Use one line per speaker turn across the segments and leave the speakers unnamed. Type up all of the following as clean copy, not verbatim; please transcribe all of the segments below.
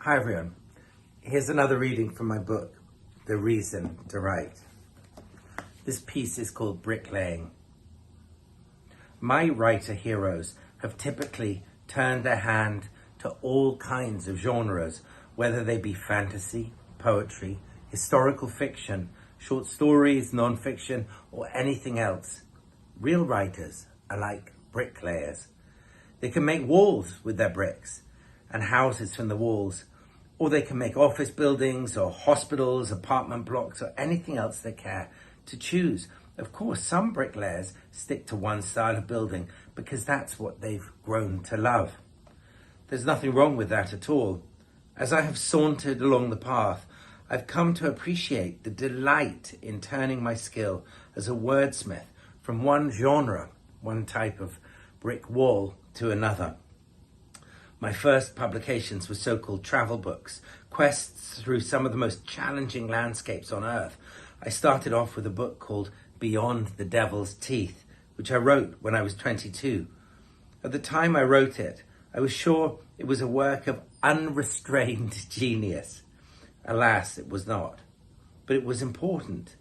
Hi everyone, here's another reading from my book, The Reason to Write. This piece is called Bricklaying. My writer heroes have typically turned their hand to all kinds of genres, whether they be fantasy, poetry, historical fiction, short stories, non-fiction, or anything else. Real writers are like bricklayers. They can make walls with their bricks and houses from the walls, or they can make office buildings or hospitals, apartment blocks, or anything else they care to choose. Of course, some bricklayers stick to one style of building because that's what they've grown to love. There's nothing wrong with that at all. As I have sauntered along the path, I've come to appreciate the delight in turning my skill as a wordsmith from one genre, one type of brick wall, to another. My first publications were so-called travel books, quests through some of the most challenging landscapes on earth. I started off with a book called Beyond the Devil's Teeth, which I wrote when I was 22. At the time I wrote it, I was sure it was a work of unrestrained genius. Alas, it was not. But it was important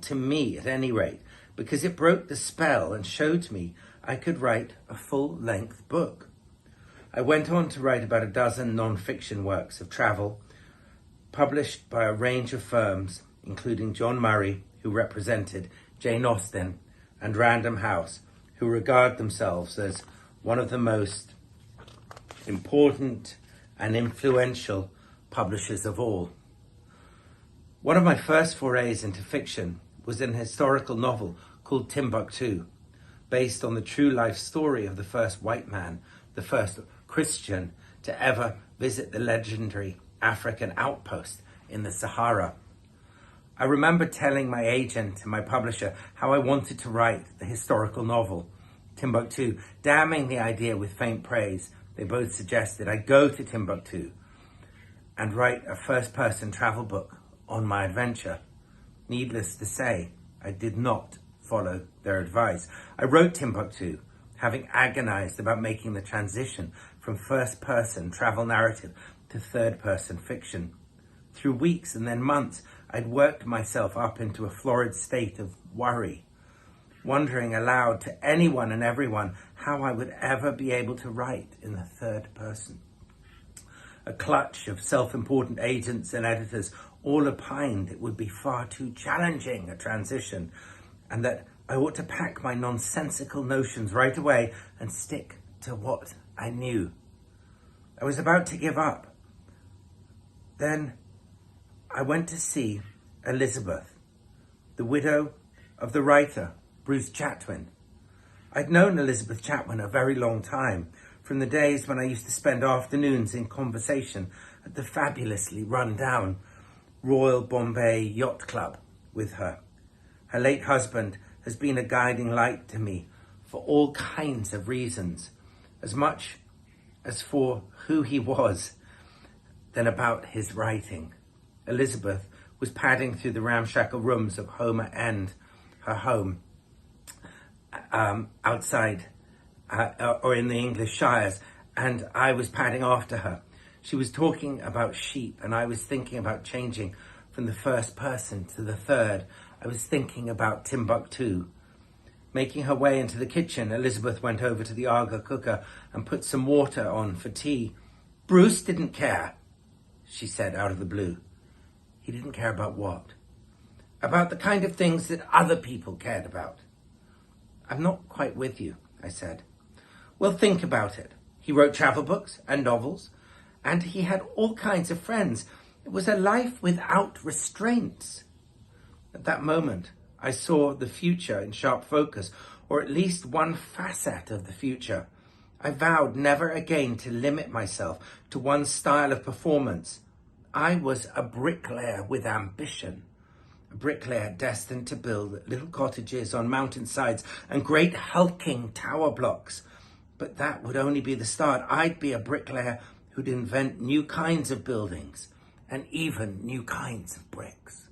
to me at any rate, because it broke the spell and showed me I could write a full-length book. I went on to write about a dozen non-fiction works of travel, published by a range of firms, including John Murray, who represented Jane Austen, and Random House, who regard themselves as one of the most important and influential publishers of all. One of my first forays into fiction was an historical novel called Timbuktu, based on the true life story of the first white man, the first Christian to ever visit the legendary African outpost in the Sahara. I remember telling my agent and my publisher how I wanted to write the historical novel, Timbuktu, damning the idea with faint praise. They both suggested I go to Timbuktu and write a first-person travel book on my adventure. Needless to say, I did not follow their advice. I wrote Timbuktu, having agonized about making the transition from first-person travel narrative to third-person fiction. Through weeks and then months, I'd worked myself up into a florid state of worry, wondering aloud to anyone and everyone how I would ever be able to write in the third person. A clutch of self-important agents and editors all opined it would be far too challenging a transition, and that I ought to pack my nonsensical notions right away and stick to what I knew. I was about to give up. Then I went to see Elizabeth, the widow of the writer Bruce Chatwin. I'd known Elizabeth Chatwin a very long time, from the days when I used to spend afternoons in conversation at the fabulously run-down Royal Bombay Yacht Club with her. Her late husband has been a guiding light to me for all kinds of reasons, as much as for who he was than about his writing. Elizabeth was padding through the ramshackle rooms of Homer End, her home, outside or in the English Shires, and I was padding after her. She was talking about sheep, and I was thinking about changing from the first person to the third. I was thinking about Timbuktu. Making her way into the kitchen, Elizabeth went over to the Aga cooker and put some water on for tea. Bruce didn't care, she said out of the blue. He didn't care about what? About the kind of things that other people cared about. I'm not quite with you, I said. Well, think about it. He wrote travel books and novels, and he had all kinds of friends. It was a life without restraints. At that moment, I saw the future in sharp focus, or at least one facet of the future. I vowed never again to limit myself to one style of performance. I was a bricklayer with ambition, a bricklayer destined to build little cottages on mountainsides and great hulking tower blocks. But that would only be the start. I'd be a bricklayer who'd invent new kinds of buildings and even new kinds of bricks.